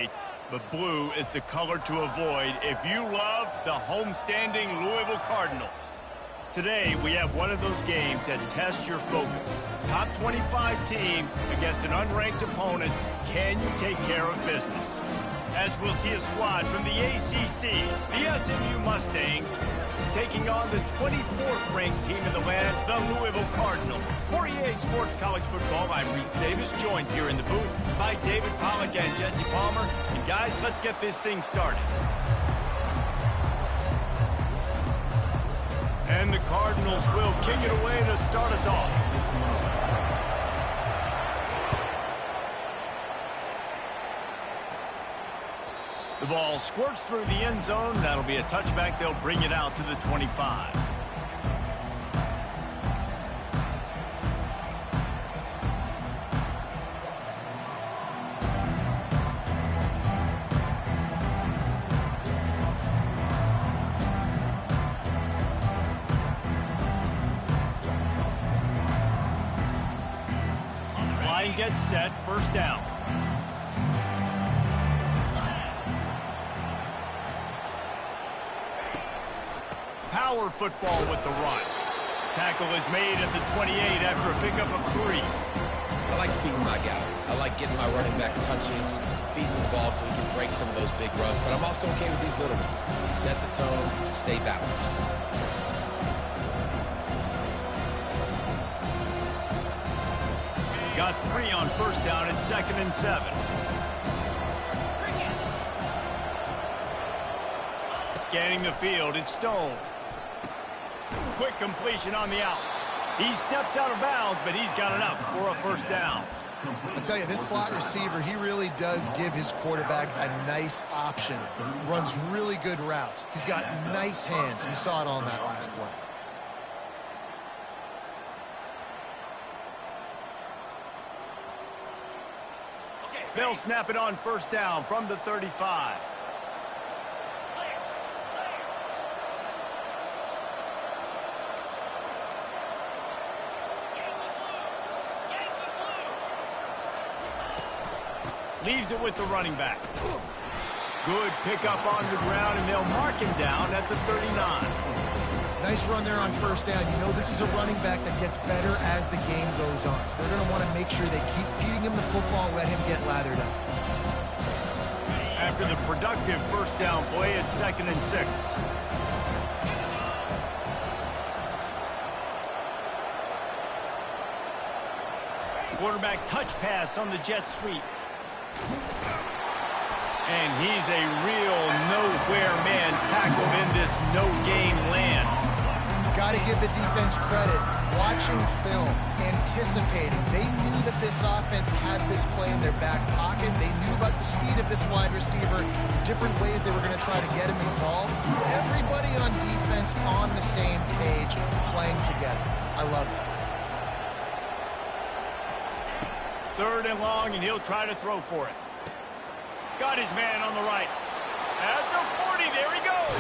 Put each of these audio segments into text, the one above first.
debate, but blue is the color to avoid if you love the homestanding Louisville Cardinals. Today, we have one of those games that tests your focus. Top 25 team against an unranked opponent. Can you take care of business? As we'll see a squad from the ACC, the SMU Mustangs, taking on the 24th ranked team in the land, the Louisville Cardinals. For EA Sports College Football, I'm Reese Davis, joined here in the booth by David Pollack and Jesse Palmer. And guys, let's get this thing started. And the Cardinals will kick it away to start us off. The ball squirts through the end zone. That'll be a touchback. They'll bring it out to the 25. Line gets set, first down. Power football with the run. Tackle is made at the 28 after a pickup of 3. I like feeding my guy. I like getting my running back touches, feeding the ball so he can break some of those big runs, but I'm also okay with these little ones. Set the tone, stay balanced. Got 3 on first down at 2nd and 7. Scanning the field, it's Stone. Quick completion on the out. He steps out of bounds, but he's got enough for a first down. I'll tell you, this slot receiver, he really does give his quarterback a nice option. Runs really good routes. He's got nice hands. You saw it on that last play. They'll snap it on first down from the 35. Leaves it with the running back. Good pickup on the ground, and they'll mark him down at the 39. Nice run there on first down. You know this is a running back that gets better as the game goes on. So they're going to want to make sure they keep feeding him the football and let him get lathered up. After the productive first down play, it's 2nd and 6. Quarterback touch pass on the jet sweep. And he's a real nowhere man tackled in this no-game land. Got to give the defense credit. Watching film, anticipating. They knew that this offense had this play in their back pocket. They knew about the speed of this wide receiver, different ways they were going to try to get him involved. Everybody on defense on the same page, playing together. I love it. 3rd and long, and he'll try to throw for it. Got his man on the right. At the 40, there he goes.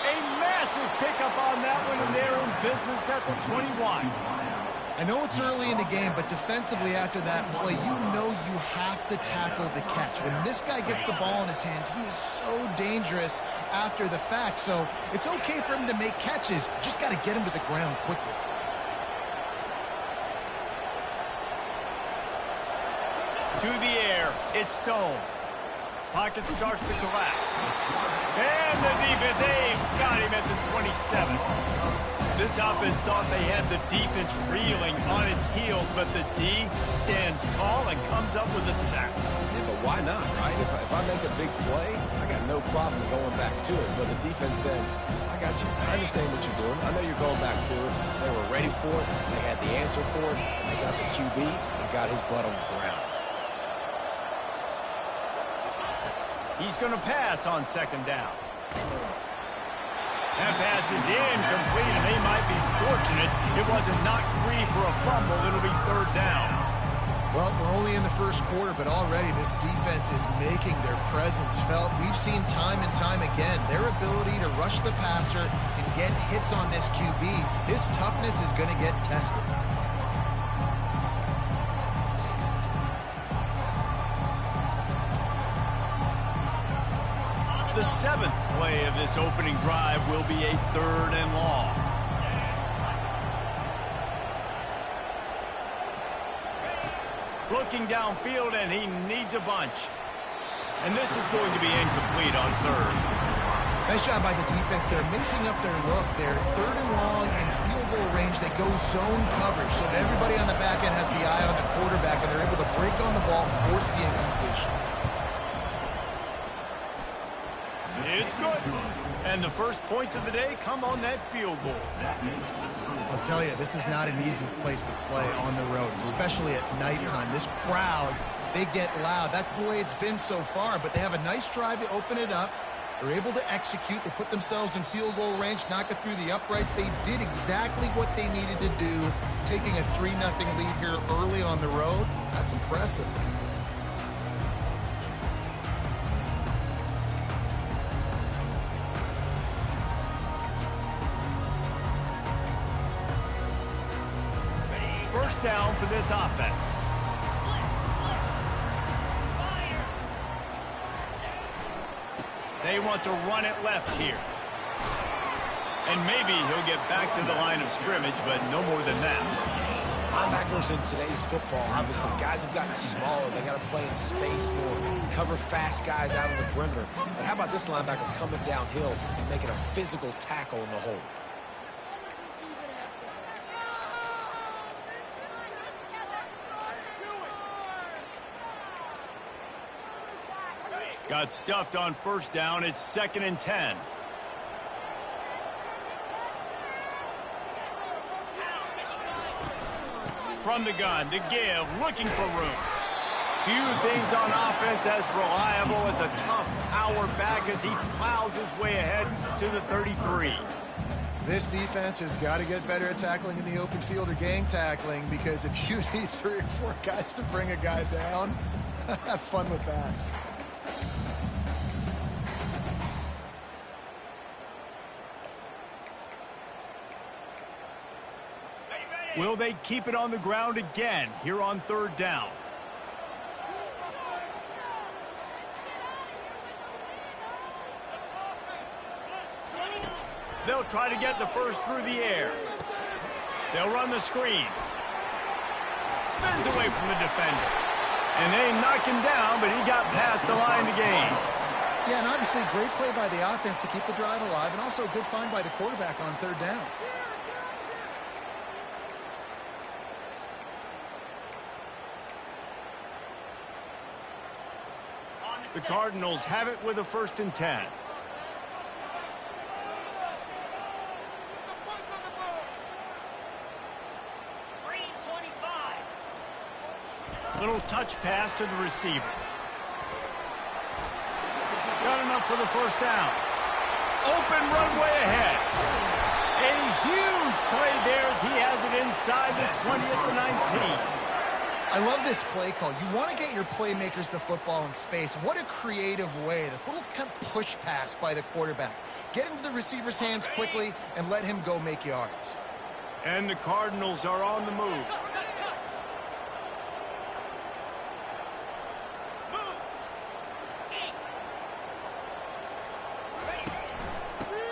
A massive pickup on that one, and they're in business at the 21. I know it's early in the game, but defensively after that play, you know you have to tackle the catch. When this guy gets the ball in his hands, he is so dangerous after the fact. So it's okay for him to make catches. Just got to get him to the ground quickly. To the air, it's Stone. Pocket starts to collapse. And the defense, got him at the 27. This offense thought they had the defense reeling on its heels, but the D stands tall and comes up with a sack. Yeah, but why not, right? If I make a big play, I got no problem going back to it. But the defense said, I got you. I understand what you're doing. I know you're going back to it. They were ready for it. They had the answer for it. They got the QB and got his butt on the ground. He's going to pass on 2nd down. That pass is incomplete, and they might be fortunate it wasn't knocked free for a fumble. It'll be 3rd down. Well, we're only in the first quarter, but already this defense is making their presence felt. We've seen time and time again their ability to rush the passer and get hits on this QB. His toughness is going to get tested. The 7th play of this opening drive will be a 3rd and long. Looking downfield, and he needs a bunch. And this is going to be incomplete on 3rd. Nice job by the defense. They're mixing up their look. They're 3rd and long and field goal range. They go zone coverage. So everybody on the back end has the eye on the quarterback, and they're able to break on the ball, force the incompletion. It's good. And the first points of the day come on that field goal. I'll tell you, this is not an easy place to play on the road, especially at nighttime. This crowd, they get loud. That's the way it's been so far, but they have a nice drive to open it up. They're able to execute. They put themselves in field goal range, knock it through the uprights. They did exactly what they needed to do, taking a 3-0 lead here early on the road. That's impressive. First down for this offense. They want to run it left here. And maybe he'll get back to the line of scrimmage, but no more than that. Linebackers in today's football, obviously, guys have gotten smaller. They got to play in space more, cover fast guys out on the perimeter. But how about this linebacker coming downhill and making a physical tackle in the hole? Got stuffed on first down. It's 2nd and 10. From the gun, to give, looking for room. Few things on offense as reliable as a tough power back as he plows his way ahead to the 33. This defense has got to get better at tackling in the open field or gang tackling, because if you need 3 or 4 guys to bring a guy down, have fun with that. Will they keep it on the ground again here on 3rd down? They'll try to get the first through the air. They'll run the screen. Spins away from the defender. And they knock him down, but he got past the line to gain. Yeah, and obviously great play by the offense to keep the drive alive, and also a good find by the quarterback on 3rd down. The Cardinals have it with a 1st and 10. Little touch pass to the receiver. Got enough for the first down. Open runway ahead. A huge play there as he has it inside the 20 at the 19. I love this play call. You want to get your playmakers the football in space. What a creative way. This little kind of push pass by the quarterback. Get into the receiver's hands quickly and let him go make yards. And the Cardinals are on the move.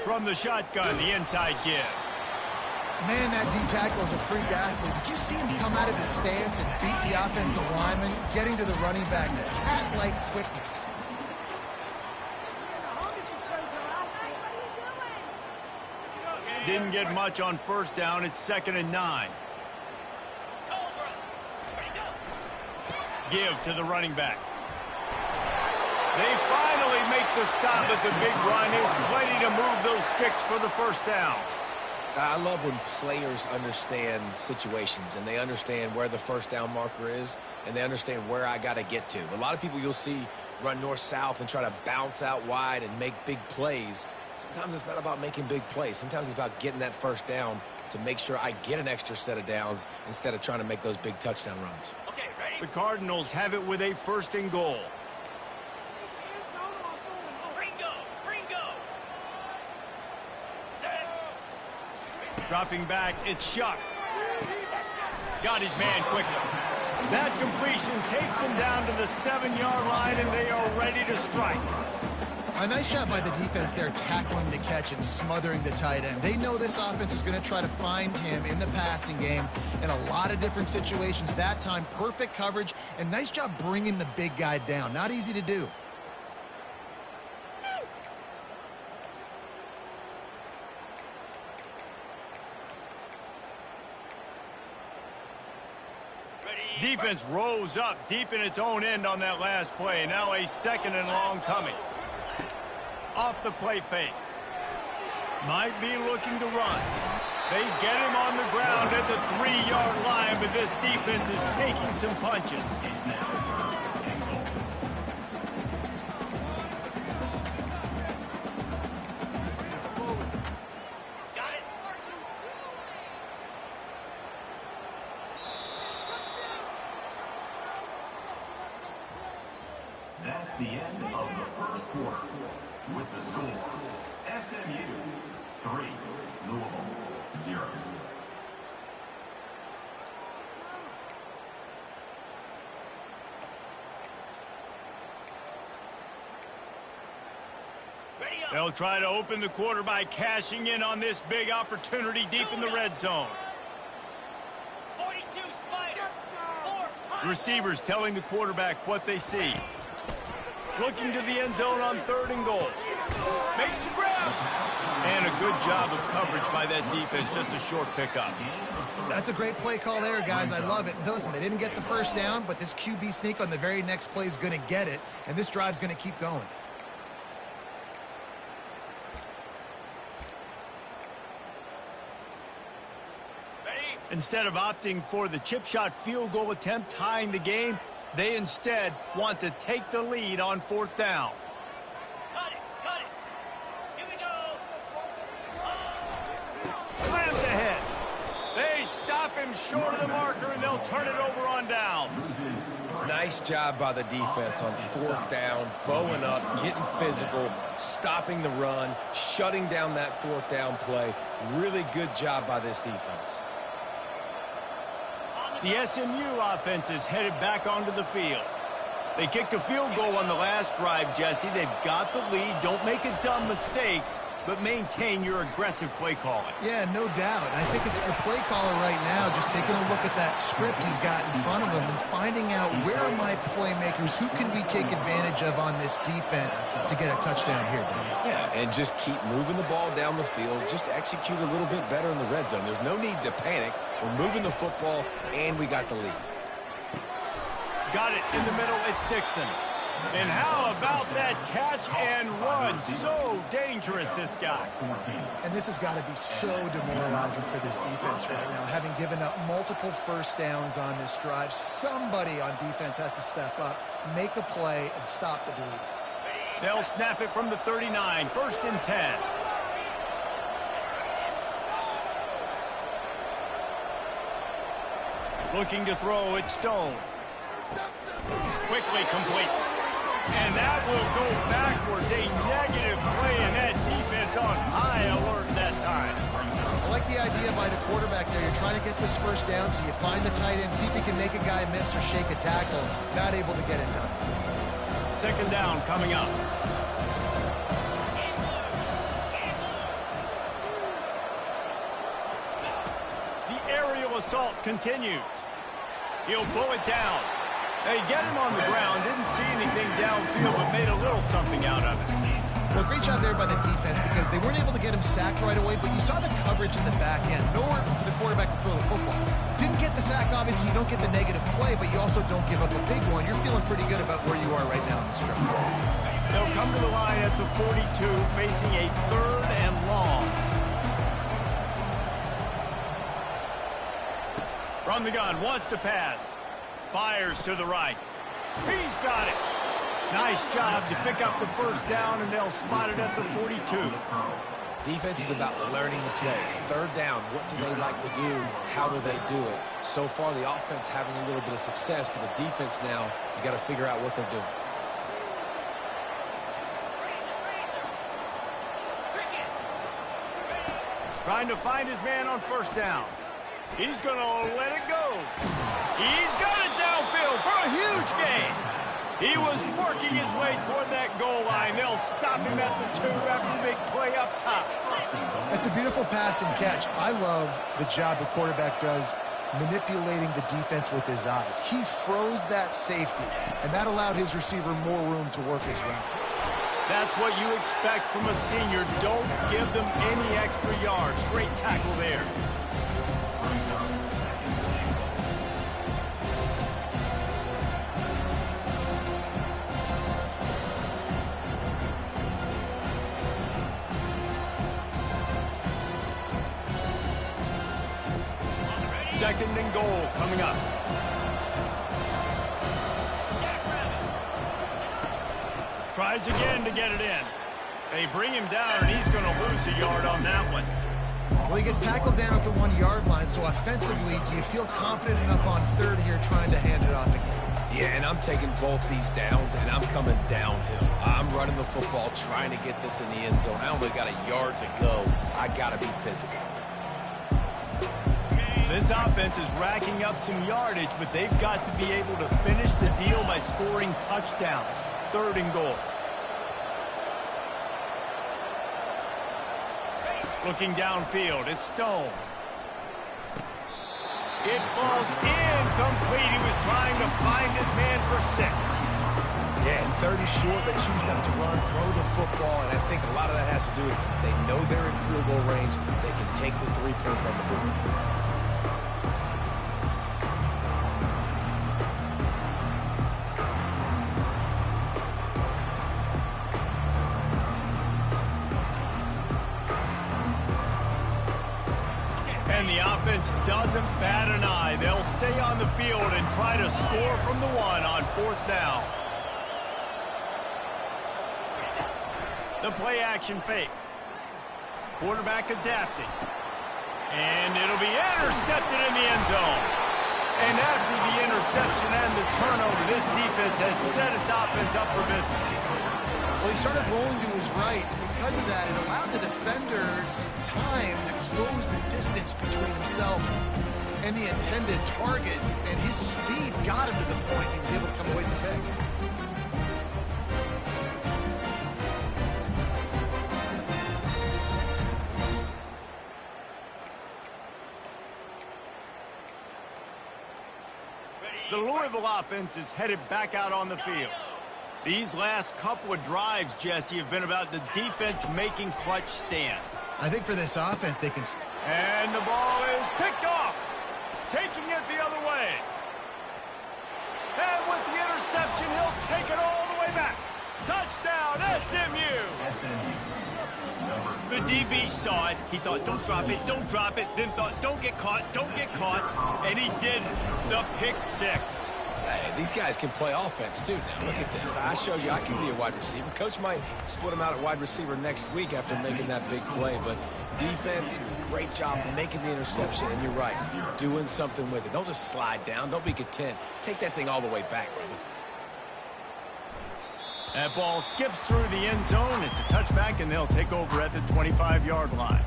From the shotgun, the inside give. Man, that D-tackle is a freak athlete. Did you see him come out of his stance and beat the offensive lineman, getting to the running back? Cat-like quickness. Didn't get much on first down. It's 2nd and 9. Give to the running back. They finally make the stop at the big run. There's plenty to move those sticks for the first down. I love when players understand situations and they understand where the first down marker is and they understand where I got to get to. A lot of people you'll see run north-south and try to bounce out wide and make big plays. Sometimes it's not about making big plays. Sometimes it's about getting that first down to make sure I get an extra set of downs instead of trying to make those big touchdown runs. Okay, ready? The Cardinals have it with a 1st and goal. Dropping back, it's Shuck. Got his man quickly. That completion takes them down to the 7-yard line, and they are ready to strike. A nice job by the defense there, tackling the catch and smothering the tight end. They know this offense is going to try to find him in the passing game in a lot of different situations. That time, perfect coverage, and nice job bringing the big guy down. Not easy to do. Defense rose up deep in its own end on that last play. Now a 2nd and long coming. Off the play fake. Might be looking to run. They get him on the ground at the 3-yard line, but this defense is taking some punches. That's the end of the first quarter. With the score, SMU 3, Louisville 0. They'll try to open the quarter by cashing in on this big opportunity deep in the red zone. 42 Spider. Receivers telling the quarterback what they see. Looking to the end zone on 3rd and goal. Makes the grab. And a good job of coverage by that defense. Just a short pickup. That's a great play call there, guys. I love it. Listen, they didn't get the first down, but this QB sneak on the very next play is going to get it, and this drive's going to keep going. Instead of opting for the chip shot field goal attempt tying the game, they instead want to take the lead on 4th down. Cut it. Here we go. Slams ahead. They stop him short of the marker, and they'll turn it over on downs. Nice job by the defense on 4th down, bowing up, getting physical, stopping the run, shutting down that 4th down play. Really good job by this defense. The SMU offense is headed back onto the field. They kicked a field goal on the last drive, Jesse. They've got the lead. Don't make a dumb mistake, but maintain your aggressive play calling. Yeah, no doubt. I think it's the play caller right now just taking a look at that script he's got in front of him and finding out where are my playmakers, who can we take advantage of on this defense to get a touchdown here. Yeah, and just keep moving the ball down the field. Just execute a little bit better in the red zone. There's no need to panic. We're moving the football, and we got the lead. Got it in the middle. It's Dixon. And how about that catch and run? So dangerous, this guy. And this has got to be so demoralizing for this defense right now. Having given up multiple first downs on this drive, somebody on defense has to step up, make a play, and stop the bleed. They'll snap it from the 39. 1st and 10. Looking to throw, it's Stone. Quickly complete. And that will go backwards. A negative play, and that defense on high alert that time. I like the idea by the quarterback there. You're trying to get this first down, so you find the tight end, see if he can make a guy miss or shake a tackle. Not able to get it done. 2nd down coming up. The aerial assault continues. He'll pull it down. They get him on the ground. Didn't see anything downfield, but made a little something out of it. Well, great job there by the defense because they weren't able to get him sacked right away, but you saw the coverage in the back end. Nowhere for the quarterback to throw the football. Didn't get the sack, obviously. You don't get the negative play, but you also don't give up a big one. You're feeling pretty good about where you are right now in the script. They'll come to the line at the 42, facing a 3rd and long. From the gun, wants to pass. Fires to the right. He's got it. Nice job to pick up the first down, and they'll spot it at the 42. Defense is about learning the plays. 3rd down, what do they like to do? How do they do it? So far, the offense having a little bit of success, but the defense now, you got to figure out what they're doing. Trying to find his man on 1st down. He's going to let it go. He's got it downfield for a huge gain. He was working his way toward that goal line and they'll stop him at the 2 after the big play up top. It's a beautiful pass and catch. I love the job the quarterback does manipulating the defense with his eyes. He froze that safety, and that allowed his receiver more room to work his route. That's what you expect from a senior. Don't give them any extra yards. Great tackle there. Second and goal coming up. Tries again to get it in. They bring him down, and he's going to lose a yard on that one. Well, he gets tackled down at the 1-yard line, so offensively, do you feel confident enough on third here trying to hand it off again? Yeah, and I'm taking both these downs, and I'm coming downhill. I'm running the football, trying to get this in the end zone. I only got a yard to go. I got to be physical. This offense is racking up some yardage, but they've got to be able to finish the deal by scoring touchdowns. Third and goal. Looking downfield, it's Stone. It falls incomplete. He was trying to find his man for 6. Yeah, and third and short, they choose not to run, throw the football, and I think a lot of that has to do with they know they're in field goal range. They can take the 3 points on the board. And the offense doesn't bat an eye. They'll stay on the field and try to score from the 1 on 4th down. The play action fake. Quarterback adapting. And it'll be intercepted in the end zone. And after the interception and the turnover, this defense has set its offense up for business. Well, he started rolling to his right, and because of that, it allowed the defender some time to close the distance between himself and the intended target, and his speed got him to the point he was able to come away with the pick. The Louisville offense is headed back out on the field. These last couple of drives, Jesse, have been about the defense making clutch stand. I think for this offense, they can... And the ball is picked off, taking it the other way. And with the interception, he'll take it all the way back. Touchdown, SMU! The DB saw it. He thought, don't drop it, don't drop it. Then thought, don't get caught, don't get caught. And he did the pick 6. Hey, these guys can play offense, too, now. Look at this. I showed you I can be a wide receiver. Coach might split him out at wide receiver next week after making that big play. But defense, great job making the interception. And you're right, doing something with it. Don't just slide down. Don't be content. Take that thing all the way back, brother. That ball skips through the end zone. It's a touchback, and they'll take over at the 25-yard line.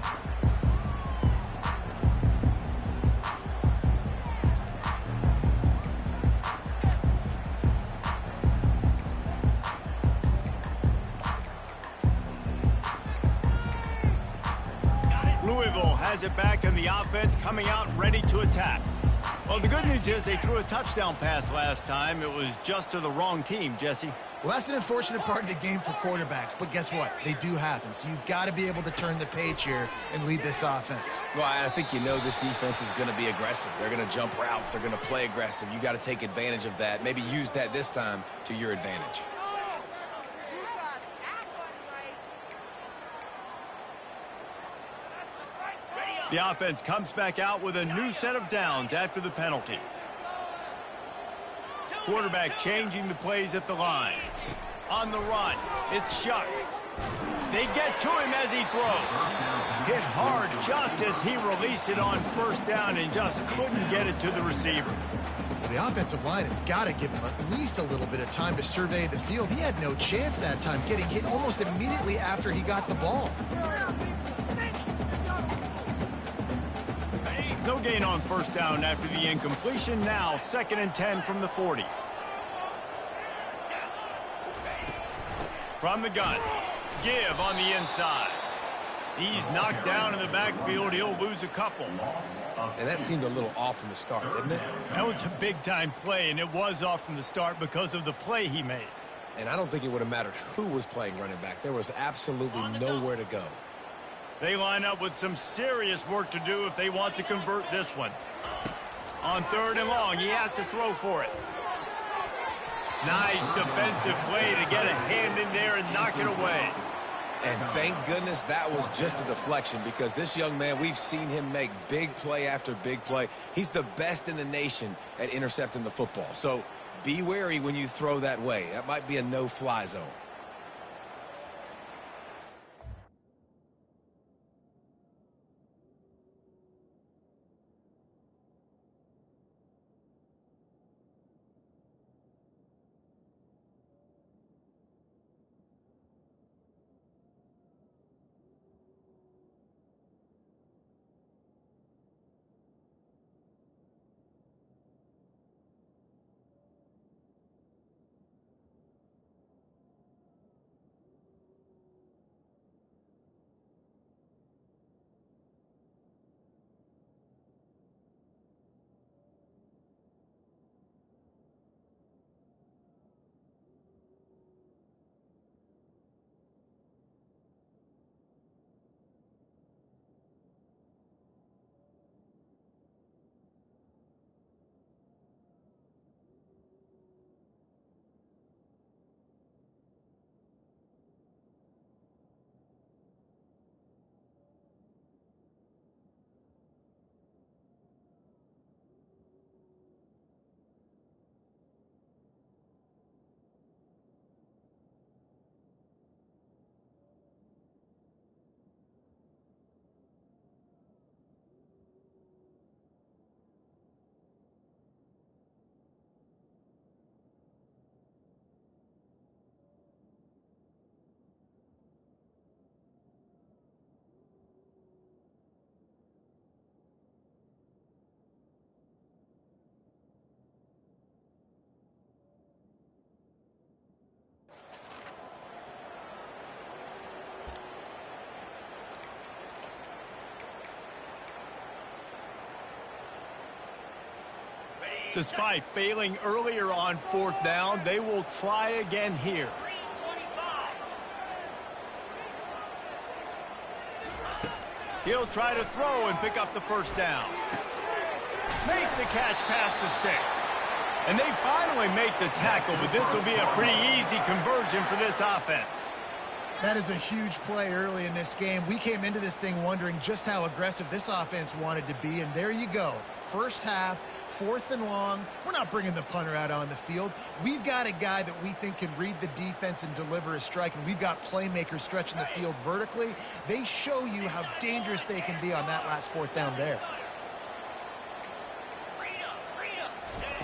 Louisville has it back, and the offense coming out ready to attack. Well, the good news is they threw a touchdown pass last time. It was just to the wrong team, Jesse. Well, that's an unfortunate part of the game for quarterbacks, but guess what? They do happen, so you've got to be able to turn the page here and lead this offense. Well, I think you know this defense is going to be aggressive. They're going to jump routes. They're going to play aggressive. You got to take advantage of that. Maybe use that this time to your advantage. The offense comes back out with a new set of downs after the penalty. Quarterback changing the plays at the line. On the run, it's Shuck. They get to him as he throws. Hit hard just as he released it on 1st down and just couldn't get it to the receiver. Well, the offensive line has got to give him at least a little bit of time to survey the field. He had no chance that time, getting hit almost immediately after he got the ball. No gain on 1st down after the incompletion. Now 2nd and 10 from the 40. From the gun. Give on the inside. He's knocked down in the backfield. He'll lose a couple. And that seemed a little off from the start, didn't it? That was a big-time play, and it was off from the start because of the play he made. And I don't think it would have mattered who was playing running back. There was absolutely nowhere to go. They line up with some serious work to do if they want to convert this one. On 3rd and long, he has to throw for it. Nice defensive play to get a hand in there and knock it away. And thank goodness that was just a deflection, because this young man, we've seen him make big play after big play. He's the best in the nation at intercepting the football. So be wary when you throw that way. That might be a no-fly zone. Despite failing earlier on 4th down, they will try again here. He'll try to throw and pick up the 1st down. Makes the catch past the sticks. And they finally make the tackle, but this will be a pretty easy conversion for this offense. That is a huge play early in this game. We came into this thing wondering just how aggressive this offense wanted to be, and there you go. First half, 4th and long. We're not bringing the punter out on the field. We've got a guy that we think can read the defense and deliver a strike, and we've got playmakers stretching the field vertically. They show you how dangerous they can be on that last 4th down there.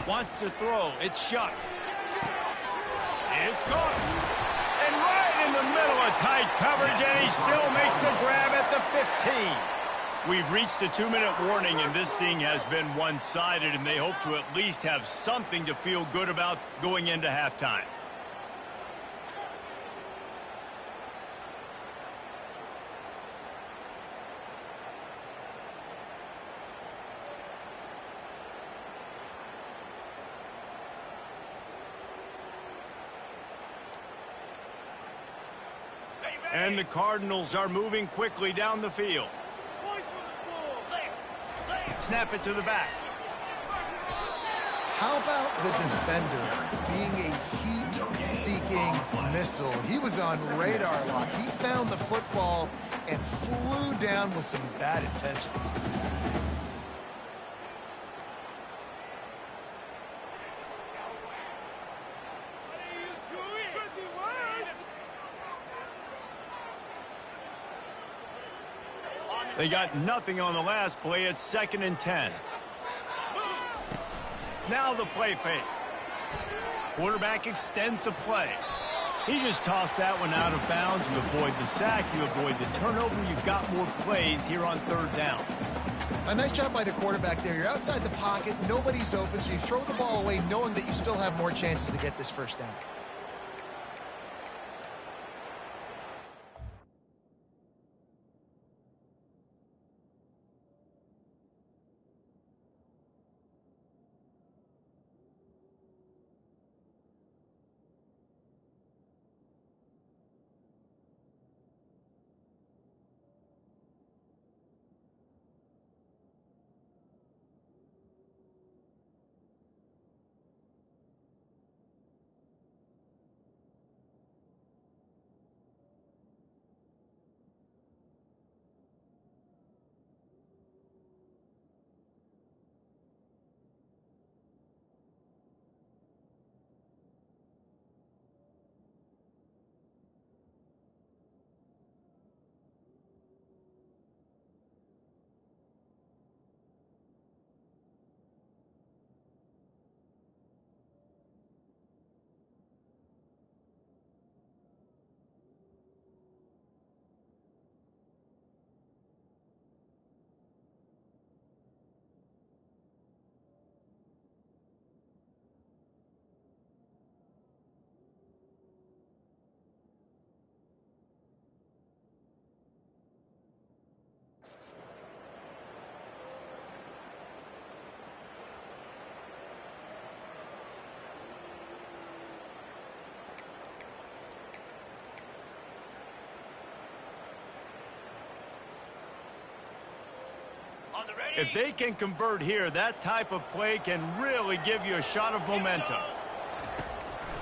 Wants to throw. It's shot. It's caught. And right in the middle of tight coverage, and he still makes the grab at the 15. We've reached the 2-minute warning, and this thing has been one-sided, and they hope to at least have something to feel good about going into halftime. And the Cardinals are moving quickly down the field. Snap it to the back. How about the defender being a heat-seeking missile? He was on radar lock. He found the football and flew down with some bad intentions. They got nothing on the last play. It's 2nd and 10. Now the play fake. Quarterback extends the play. He just tossed that one out of bounds. You avoid the sack. You avoid the turnover. You've got more plays here on 3rd down. A nice job by the quarterback there. You're outside the pocket. Nobody's open, so you throw the ball away knowing that you still have more chances to get this 1st down. On the ready. If they can convert here, that type of play can really give you a shot of momentum.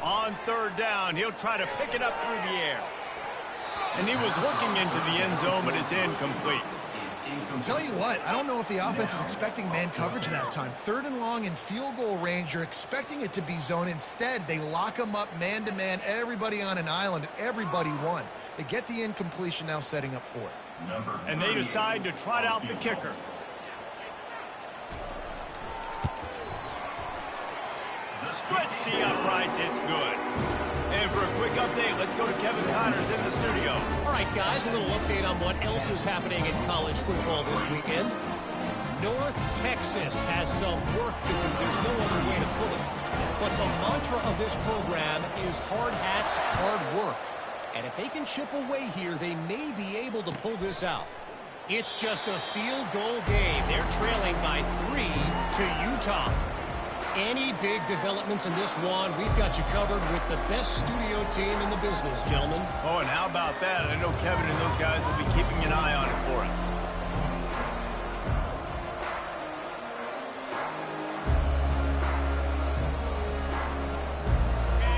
On third down, he'll try to pick it up through the air. And he was looking into the end zone, but it's incomplete. I'll tell you what, I don't know if the offense was expecting man coverage that time. Third and long in field goal range, you're expecting it to be zone. Instead, they lock them up man-to-man, everybody on an island, everybody won. They get the incompletion, now setting up fourth. And they decide to trot out the kicker. Splits the uprights, it's good. And for a quick update, let's go to Kevin Connors in the studio. All right, guys, a little update on what else is happening in college football this weekend. North Texas has some work to do. There's no other way to put it. But the mantra of this program is hard hats, hard work. And if they can chip away here, they may be able to pull this out. It's just a field goal game. They're trailing by 3 to Utah. Any big developments in this one, we've got you covered with the best studio team in the business, gentlemen. Oh, and how about that? I know Kevin and those guys will be keeping an eye on it for us.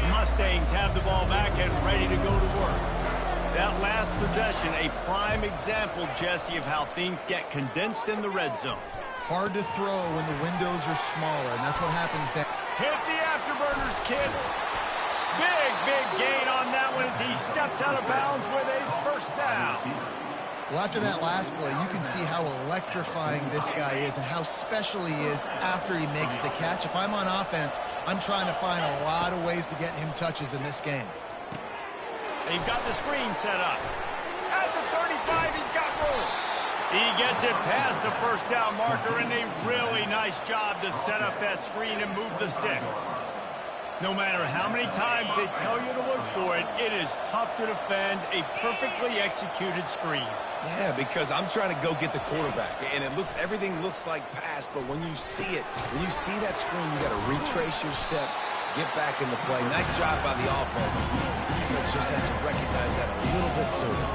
The Mustangs have the ball back and ready to go to work. That last possession, a prime example, Jesse, of how things get condensed in the red zone. Hard to throw when the windows are smaller, and that's what happens down. Hit the afterburners, kid. Big gain on that one as he steps out of bounds with a first down. Well, after that last play, you can see how electrifying this guy is and how special he is after he makes the catch. If I'm on offense, I'm trying to find a lot of ways to get him touches in this game. They've got the screen set up. At the 35, he's got room. He gets it past the first down marker, and a really nice job to set up that screen and move the sticks. No matter how many times they tell you to look for it, it is tough to defend a perfectly executed screen. Yeah, because I'm trying to go get the quarterback, and everything looks like pass, but when you see it, when you see that screen, you got to retrace your steps, get back in the play. Nice job by the offense. The defense just has to recognize that a little bit sooner.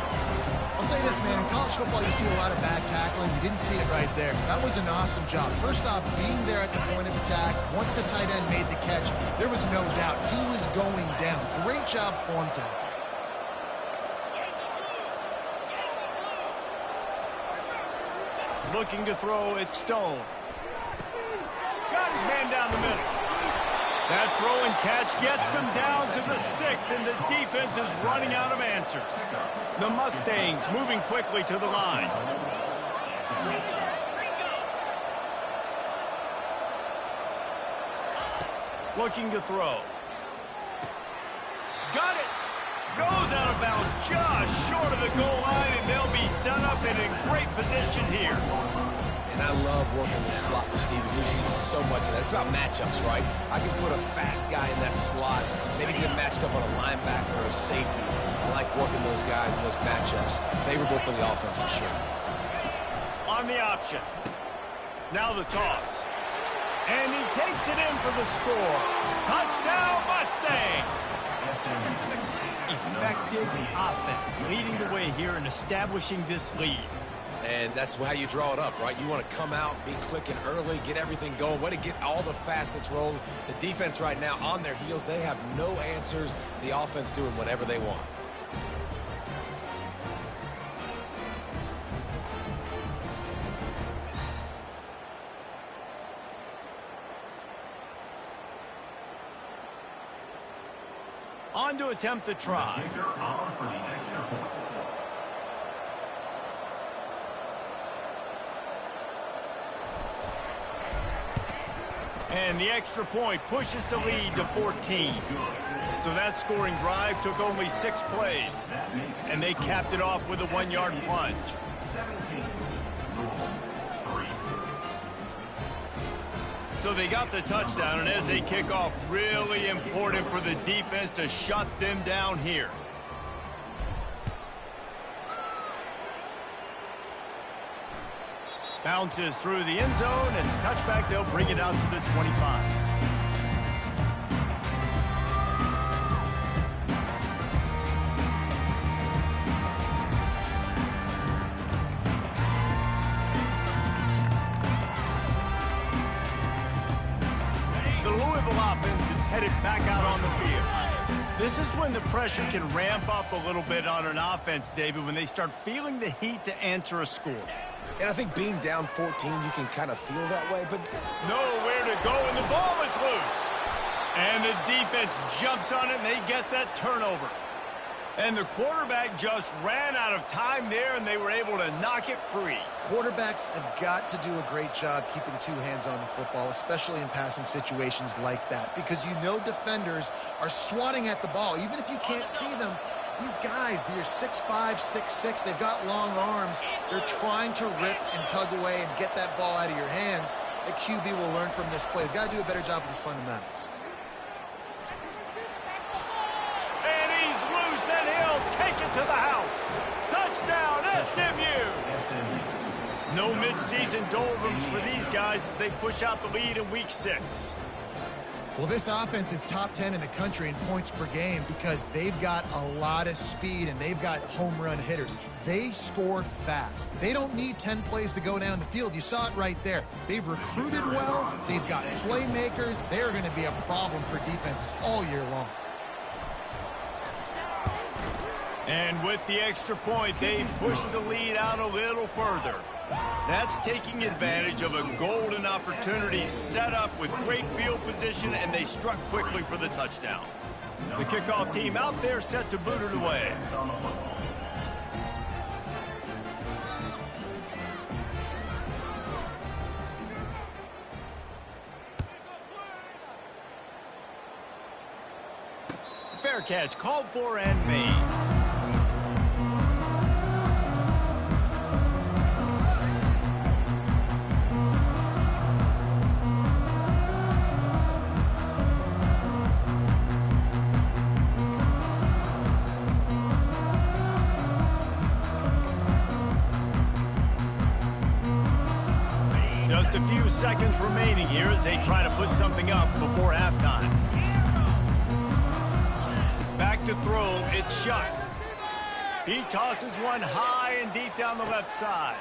I'll say this, man, in college football you see a lot of bad tackling. You didn't see it right there. That was an awesome job. First off, being there at the point of attack, once the tight end made the catch, there was no doubt he was going down. Great job form tackle. Looking to throw, it's Stone. Got his man down the middle. That throw and catch gets them down to the 6, and the defense is running out of answers. The Mustangs moving quickly to the line. Looking to throw. Got it! Goes out of bounds just short of the goal line, and they'll be set up and in great position here. And I love working the slot receivers. You see so much of that. It's about matchups, right? I can put a fast guy in that slot, maybe get matched up on a linebacker or a safety. I like working those guys in those matchups. Favorable for the offense for sure. On the option. Now the toss. And he takes it in for the score. Touchdown, Mustangs! Effective offense leading the way here and establishing this lead. And that's how you draw it up, right? You want to come out, be clicking early, get everything going, way to get all the facets rolling. The defense right now on their heels, they have no answers. The offense doing whatever they want. On to attempt the try. And the extra point pushes the lead to 14. So that scoring drive took only 6 plays. And they capped it off with a 1-yard plunge. So they got the touchdown, and as they kick off, really important for the defense to shut them down here. Bounces through the end zone. It's a touchback. They'll bring it out to the 25. headed back out on the field. This is when the pressure can ramp up a little bit on an offense, David, when they start feeling the heat to answer a score. And I think being down 14, you can kind of feel that way, but nowhere to go, and the ball is loose. And the defense jumps on it, and they get that turnover. And the quarterback just ran out of time there, and they were able to knock it free. Quarterbacks have got to do a great job keeping two hands on the football, especially in passing situations like that, because you know defenders are swatting at the ball. Even if you can't see them, these guys, they're 6'5", 6'6", they've got long arms. They're trying to rip and tug away and get that ball out of your hands. The QB will learn from this play. He's got to do a better job with his fundamentals. And he'll take it to the house. Touchdown, SMU. No midseason doldrums for these guys as they push out the lead in week 6. Well, this offense is top 10 in the country in points per game because they've got a lot of speed and they've got home run hitters. They score fast. They don't need 10 plays to go down the field. You saw it right there. They've recruited well. They've got playmakers. They're going to be a problem for defenses all year long. And with the extra point, they push the lead out a little further. That's taking advantage of a golden opportunity set up with great field position, and they struck quickly for the touchdown. The kickoff team out there set to boot it away. Fair catch called for and made. Just a few seconds remaining here as they try to put something up before halftime. Back to throw, it's shot. He tosses one high and deep down the left side.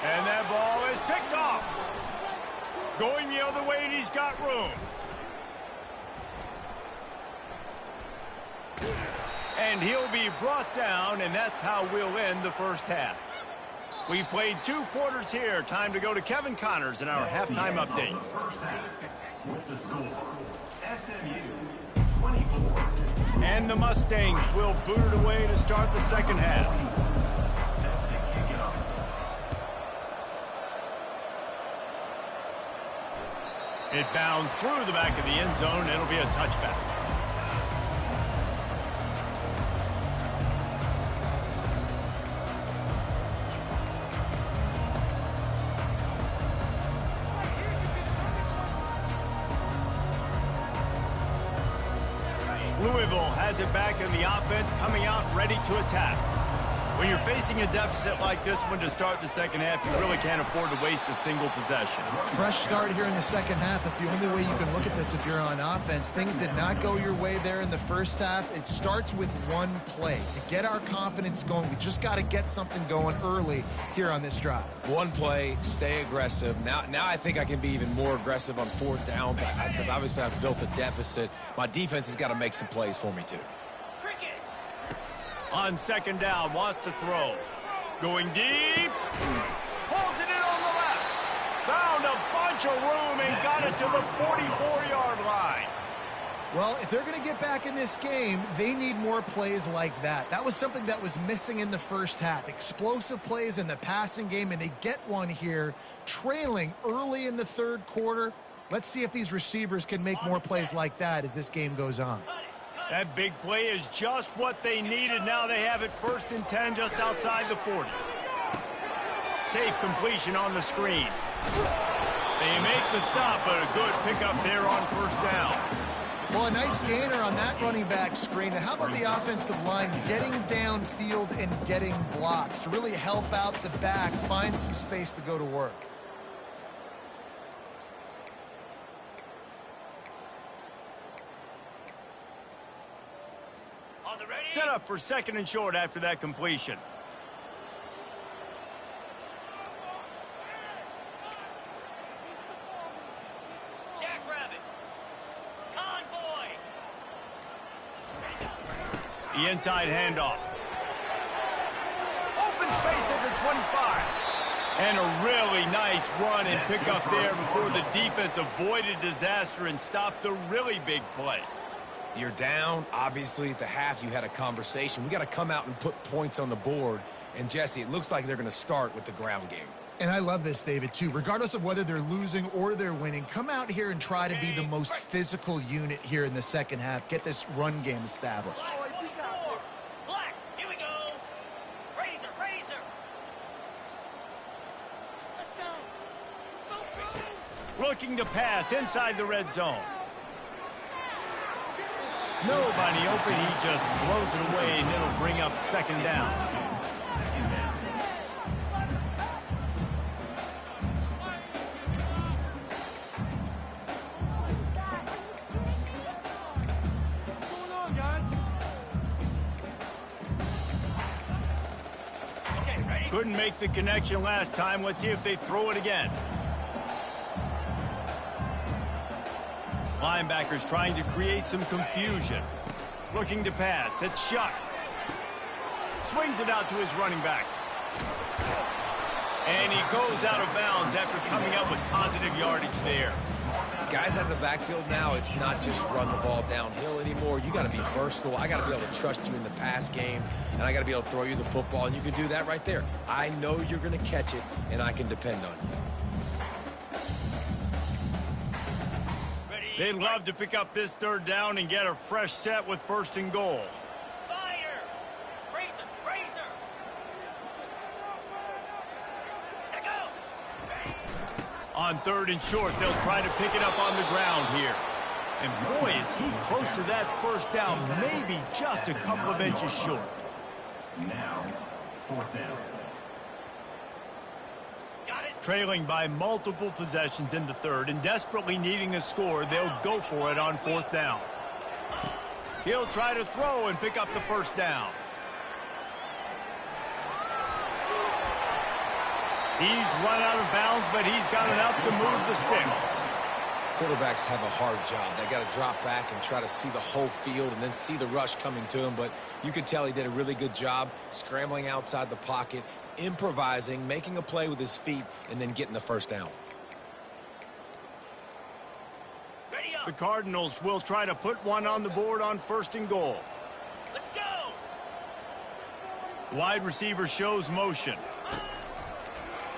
And that ball is picked off. Going the other way, and he's got room. And he'll be brought down, and that's how we'll end the first half. We've played 2 quarters here. Time to go to Kevin Connors in our halftime update. With the score, SMU 24. And the Mustangs will boot it away to start the second half. Set to kick it off. It bounds through the back of the end zone. It'll be a touchback. Louisville has it back in the offense, coming out ready to attack. When you're facing a deficit like this one to start the second half, you really can't afford to waste a single possession. Fresh start here in the second half. That's the only way you can look at this if you're on offense. Things did not go your way there in the first half. It starts with one play. To get our confidence going, we just got to get something going early here on this drive. one play, stay aggressive. Now I think I can be even more aggressive on 4th downs because obviously I've built a deficit. My defense has got to make some plays for me too. On second down, wants to throw. Going deep. Pulls it in on the left. Found a bunch of room and got it to the 44-yard line. Well, if they're going to get back in this game, they need more plays like that. That was something that was missing in the first half. Explosive plays in the passing game, and they get one here, trailing early in the third quarter. Let's see if these receivers can make more plays like that as this game goes on. That big play is just what they needed. Now they have it 1st and 10 just outside the 40. Safe completion on the screen. They make the stop, but a good pickup there on 1st down. Well, a nice gainer on that running back screen. Now, how about the offensive line getting downfield and getting blocks to really help out the back, find some space to go to work? Set up for 2nd and short after that completion. Jackrabbit. Convoy. The inside handoff. Open space at the 25. And a really nice run and pick up there before the defense avoided disaster and stopped the really big play. You're down. Obviously, at the half, you had a conversation. We got to come out and put points on the board. And, Jesse, it looks like they're going to start with the ground game. And I love this, David, too. Regardless of whether they're losing or they're winning, come out here and try to be the most physical unit here in the second half. Get this run game established. Black, here we go. Razor, razor. Let's go. Looking to pass inside the red zone. Nobody open. He just throws it away, and it'll bring up second down. Couldn't make the connection last time. Let's see if they throw it again. Linebackers trying to create some confusion. Looking to pass. It's Shuck. Swings it out to his running back. And he goes out of bounds after coming up with positive yardage there. Guys out of the backfield now, it's not just run the ball downhill anymore. You got to be versatile. I got to be able to trust you in the pass game, and I got to be able to throw you the football, and you can do that right there. I know you're going to catch it, and I can depend on you. They'd love to pick up this third down and get a fresh set with 1st and goal. Spire. Razor, razor. Let go. On 3rd and short, they'll try to pick it up on the ground here. And boy, is he close to that 1st down, maybe just a couple of inches short. Now, 4th down. Trailing by multiple possessions in the 3rd and desperately needing a score, they'll go for it on 4th down. He'll try to throw and pick up the 1st down. He's run out of bounds, but he's got enough to move the sticks. Quarterbacks have a hard job. They got to drop back and try to see the whole field and then see the rush coming to him. But you could tell he did a really good job scrambling outside the pocket, improvising, making a play with his feet, and then getting the 1st down. The Cardinals will try to put one on the board on 1st and goal. Let's go. Wide receiver shows motion.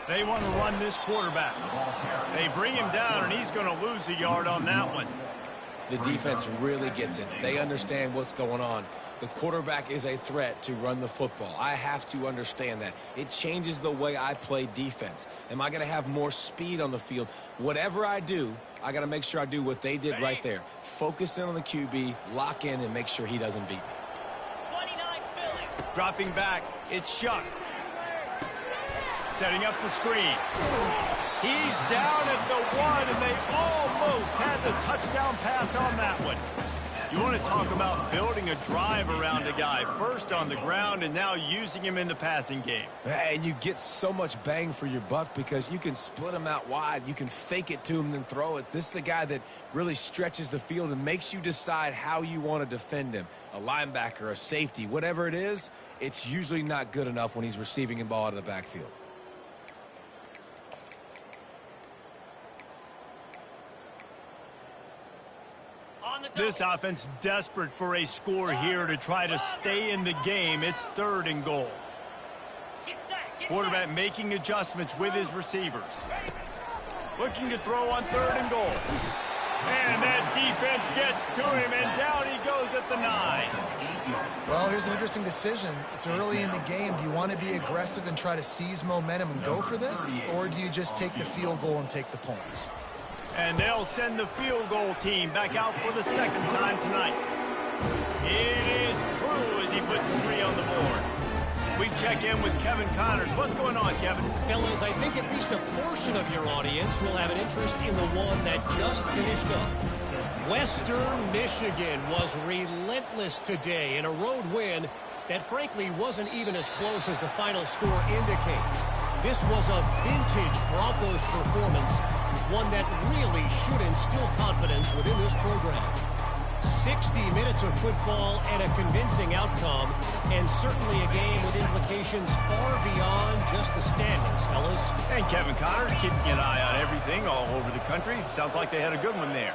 They want to run this quarterback. They bring him down, and he's going to lose a yard on that one. The defense really gets it. They understand what's going on. The quarterback is a threat to run the football. I have to understand that. It changes the way I play defense. Am I going to have more speed on the field? Whatever I do, I got to make sure I do what they did right there. Focus in on the QB, lock in, and make sure he doesn't beat me. 29 Philly. Dropping back, it's Shuck. Setting up the screen. He's down at the 1, and they almost had the touchdown pass on that one. You want to talk about building a drive around a guy, first on the ground and now using him in the passing game. And you get so much bang for your buck because you can split him out wide. You can fake it to him and then throw it. This is the guy that really stretches the field and makes you decide how you want to defend him. A linebacker, a safety, whatever it is, it's usually not good enough when he's receiving a ball out of the backfield. This offense desperate for a score here to try to stay in the game. It's 3rd and goal. Quarterback making adjustments with his receivers. Looking to throw on 3rd and goal. And that defense gets to him, and down he goes at the 9. Well, here's an interesting decision. It's early in the game. Do you want to be aggressive and try to seize momentum and go for this? Or do you just take the field goal and take the points? And they'll send the field goal team back out for the 2nd time tonight. It is true as he puts 3 on the board. We check in with Kevin Connors. What's going on, Kevin? Fellas, I think at least a portion of your audience will have an interest in the one that just finished up. Western Michigan was relentless today in a road win that frankly wasn't even as close as the final score indicates. This was a vintage Broncos performance, one that really should instill confidence within this program. 60 minutes of football and a convincing outcome, and certainly a game with implications far beyond just the standings, fellas. And Kevin Connors keeping an eye on everything all over the country. Sounds like they had a good one there.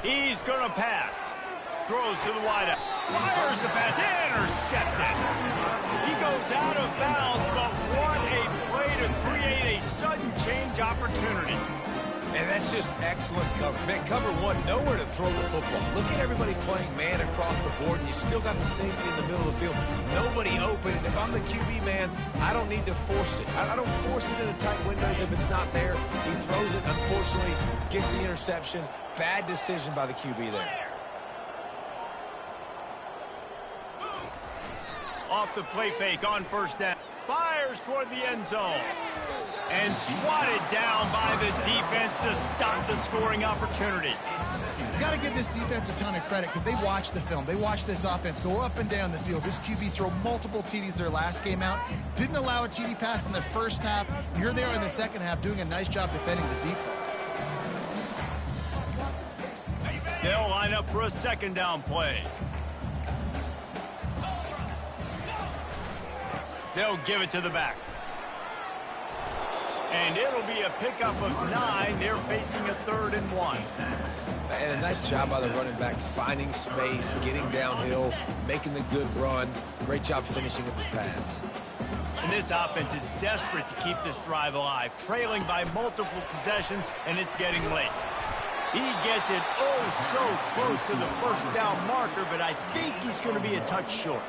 He's going to pass. Throws to the wideout. Fires the pass. Intercepted. He goes out of bounds, but what a play to create a sudden change opportunity. And that's just excellent coverage. Man, cover one, nowhere to throw the football. Look at everybody playing man across the board, and you still got the safety in the middle of the field. Nobody open. And if I'm the QB man, I don't need to force it. I don't force it in the tight windows if it's not there. He throws it, unfortunately, gets the interception. Bad decision by the QB there. Off the play fake on first down. Fires toward the end zone. And swatted down by the defense to stop the scoring opportunity. You got to give this defense a ton of credit because they watch the film. They watch this offense go up and down the field. This QB throw multiple TDs their last game out. Didn't allow a TD pass in the first half. Here they are in the second half doing a nice job defending the deep ball. They'll line up for a second down play. They'll give it to the back. And it'll be a pickup of 9. They're facing a 3rd and 1. And a nice job by the running back, finding space, getting downhill, making the good run. Great job finishing with his pads. And this offense is desperate to keep this drive alive, trailing by multiple possessions, and it's getting late. He gets it oh so close to the first down marker, but I think he's going to be a touch short.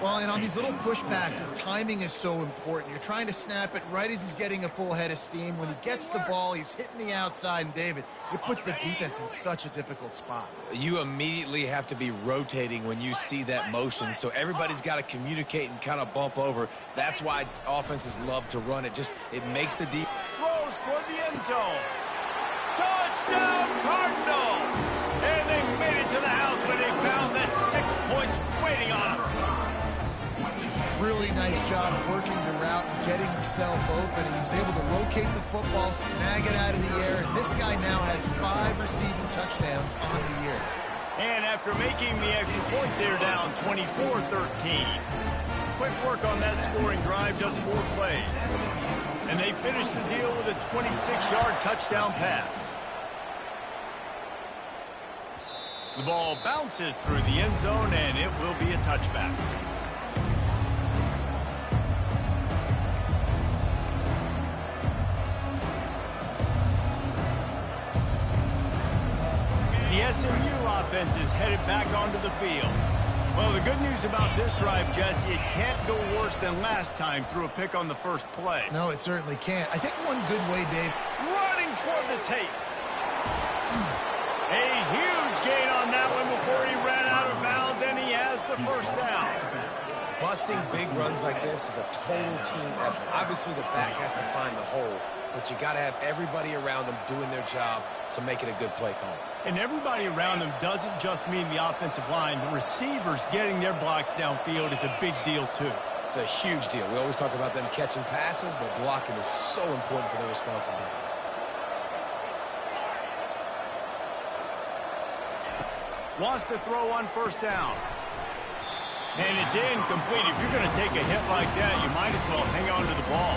Well, and on these little push passes, timing is so important. You're trying to snap it right as he's getting a full head of steam. When he gets the ball, he's hitting the outside, and David, it puts the defense in such a difficult spot. You immediately have to be rotating when you see that motion, so everybody's got to communicate and kind of bump over. That's why offenses love to run it. It makes the deep. Throws toward the end zone. Touchdown, Cardinals! And they made it to the house when they found that 6 points waiting on them. Really nice job working the route and getting himself open. And he was able to locate the football, snag it out of the air, and this guy now has 5 receiving touchdowns on the year. And after making the extra point, they're down 24-13. Quick work on that scoring drive, just 4 plays. And they finished the deal with a 26-yard touchdown pass. The ball bounces through the end zone, and it will be a touchback. The SMU offense is headed back onto the field. Well, the good news about this drive, Jesse, it can't go worse than last time through a pick on the first play. No, it certainly can't. I think one good way, Dave. Running toward the tape. A huge gain on that one before he ran out of bounds, and he has the first down. Busting big runs like this is a total team effort. Obviously, the back has to find the hole, but you got to have everybody around them doing their job to make it a good play call. And everybody around them doesn't just mean the offensive line. The receivers getting their blocks downfield is a big deal, too. It's a huge deal. We always talk about them catching passes, but blocking is so important for their responsibilities. Wants to throw on first down. And it's incomplete. If you're going to take a hit like that, you might as well hang on to the ball.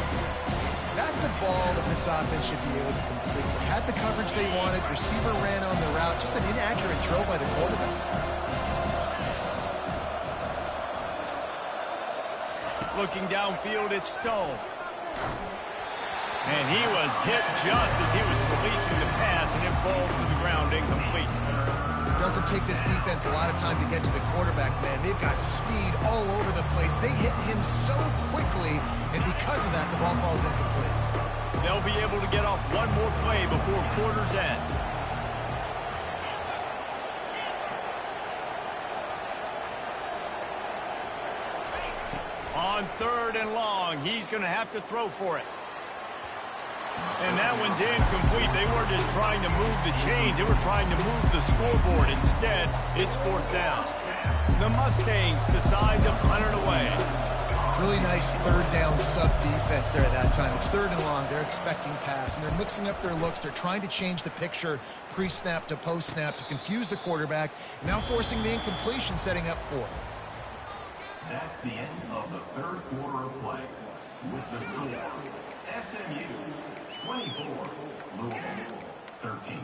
That's a ball that this offense should be able to complete. They had the coverage they wanted. Receiver ran on the route. Just an inaccurate throw by the quarterback. Looking downfield, it's Stone. And he was hit just as he was releasing the pass, and it falls to the ground incomplete. It doesn't take this defense a lot of time to get to the quarterback, man. They've got speed all over the place. They hit him so quickly, and because of that, the ball falls incomplete. They'll be able to get off one more play before quarter's end. On 3rd and long, he's going to have to throw for it. And that one's incomplete. They weren't just trying to move the chains. They were trying to move the scoreboard. Instead, it's 4th down. The Mustangs decide to punt it away. Really nice third down sub defense there at that time. It's third and long. They're expecting pass, and they're mixing up their looks. They're trying to change the picture pre-snap to post-snap to confuse the quarterback, now forcing the incompletion, setting up fourth. That's the end of the third quarter of play. With the score, SMU 24, Louisville 13.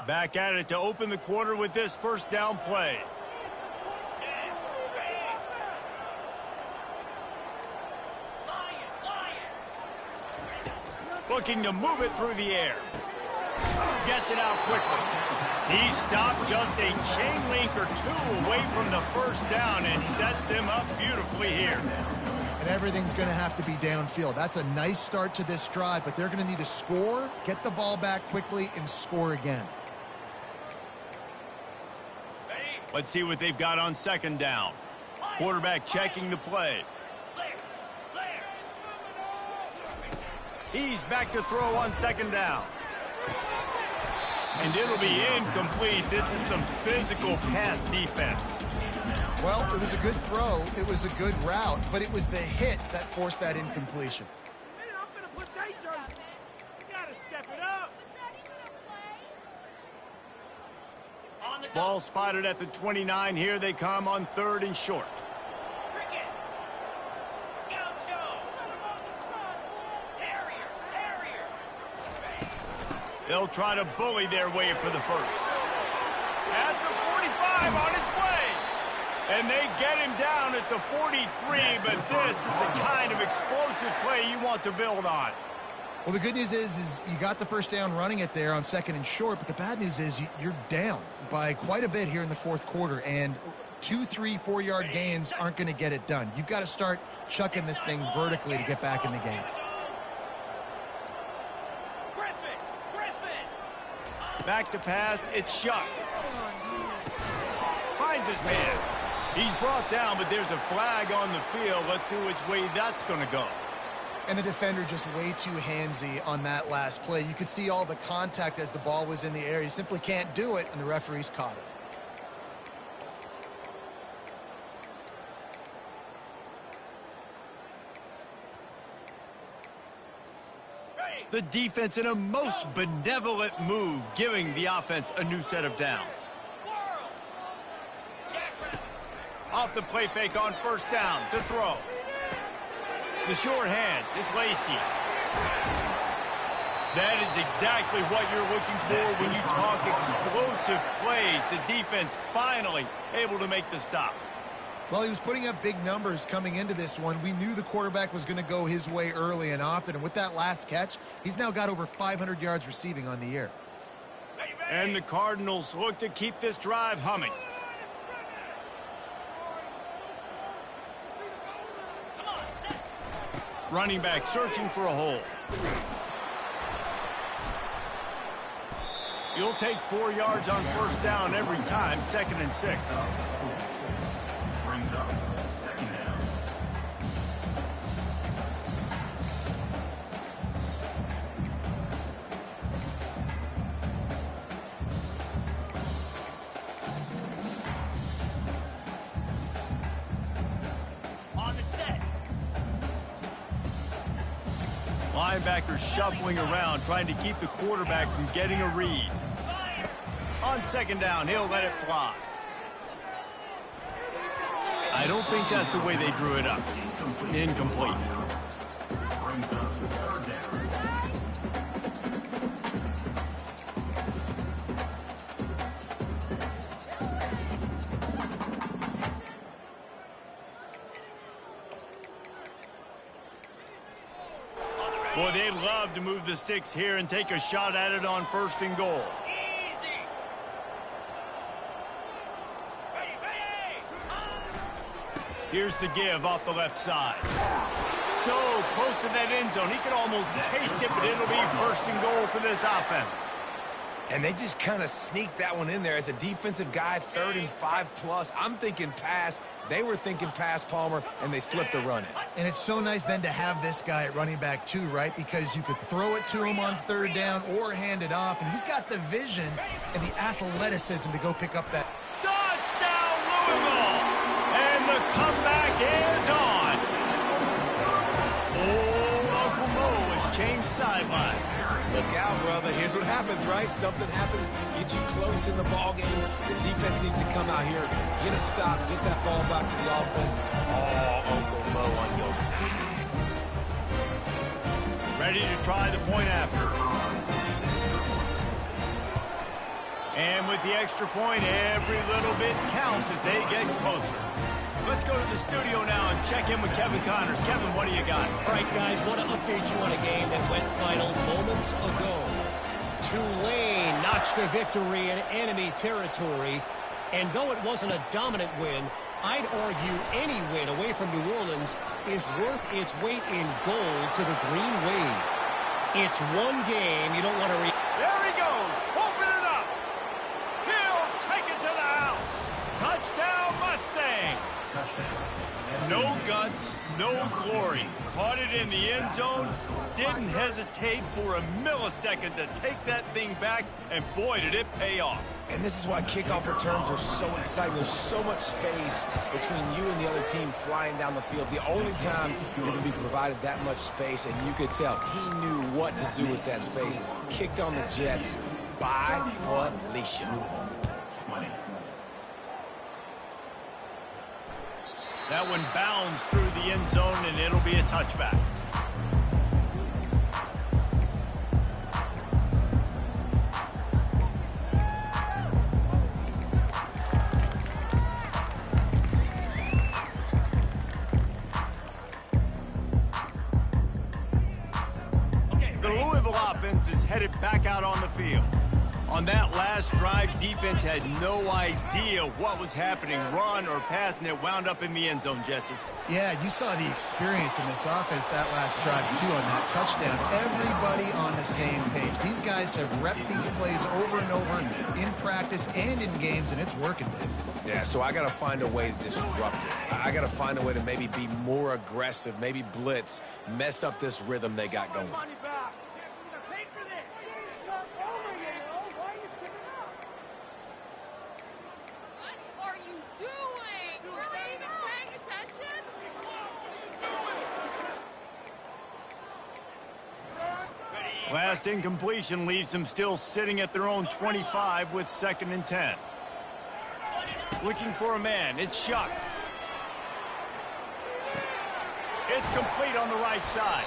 Back at it to open the quarter with this first down play. Looking to move it through the air. Gets it out quickly. He stopped just a chain link or two away from the first down and sets them up beautifully here. And everything's going to have to be downfield. That's a nice start to this drive, but they're going to need to score, get the ball back quickly, and score again. Let's see what they've got on second down. Quarterback checking the play. He's back to throw on second down. And it'll be incomplete. This is some physical pass defense. Well, it was a good throw. It was a good route, but it was the hit that forced that incompletion. Ball spotted at the 29. Here they come on third and short. They'll try to bully their way for the first. At the 45 on its way. And they get him down at the 43, but this is the kind of explosive play you want to build on. Well, the good news is you got the first down running it there on second and short, but the bad news is you're down by quite a bit here in the fourth quarter, and 2, 3, 4-yard gains aren't going to get it done. You've got to start chucking this thing vertically to get back in the game. Back to pass, it's Shuck. Finds his man. He's brought down, but there's a flag on the field. Let's see which way that's going to go. And the defender just way too handsy on that last play. You could see all the contact as the ball was in the air. You simply can't do it, and the referees caught it. The defense in a most benevolent move, giving the offense a new set of downs. Off the play fake on first down to throw. The short hands, it's Lacey. That is exactly what you're looking for when you talk explosive plays. The defense finally able to make the stop. Well, he was putting up big numbers coming into this one. We knew the quarterback was going to go his way early and often. And with that last catch, he's now got over 500 yards receiving on the year. And the Cardinals look to keep this drive humming. Running back searching for a hole. You'll take 4 yards on first down every time, 2nd and 6. Brings up second down. On the set. Linebackers shuffling around, trying to keep the quarterback from getting a read. On second down, he'll let it fly. I don't think that's the way they drew it up. Incomplete. Brings up third down. Boy, they'd love to move the sticks here and take a shot at it on 1st and goal. Easy. Ready. Here's the give off the left side. So close to that end zone, he could almost taste it, but it'll be 1st and goal for this offense. And they just kind of sneaked that one in there. As a defensive guy, 3rd and 5+. I'm thinking pass. They were thinking pass, Palmer, and they slipped the run in. And it's so nice then to have this guy at running back too, right? Because you could throw it to him on 3rd down or hand it off, and he's got the vision and the athleticism to go pick up that. Touchdown, Louisville! And the comeback is on. Old Uncle Mo has changed sidelines. Look out, brother. Here's what happens, right? Something happens, get you close in the ball game. The defense needs to come out here, get a stop, get that ball back to the offense. Oh, Uncle Mo on your side. Ready to try the point after. And with the extra point, every little bit counts as they get closer. Let's go to the studio now and check in with Kevin Connors. Kevin, what do you got? All right, guys, want to update you on a game that went final moments ago. Tulane notched a victory in enemy territory, and though it wasn't a dominant win, I'd argue any win away from New Orleans is worth its weight in gold to the Green Wave. It's one game you don't want to There he goes. Open it up. He'll take it to the house. Touchdown, Mustangs. No guts, no glory. Caught it in the end zone. Didn't hesitate for a millisecond to take that thing back, and boy, did it pay off. And this is why kickoff returns are so exciting. There's so much space between you and the other team flying down the field. The only time you're going to be provided that much space, and you could tell he knew what to do with that space. Kicked on the Jets by Felicia. That one bounds through the end zone, and it'll be a touchback. The Louisville offense is headed back out on the field. On that last drive, defense had no idea what was happening, run or pass, and it wound up in the end zone, Jesse. Yeah, you saw the experience in this offense that last drive, too, on that touchdown. Everybody on the same page. These guys have repped these plays over and over in practice and in games, and it's working, man. Yeah, so I got to find a way to disrupt it. I got to find a way to maybe be more aggressive, maybe blitz, mess up this rhythm they got going. Last incompletion leaves them still sitting at their own 25 with 2nd and 10. Looking for a man. It's Shuck. It's complete on the right side.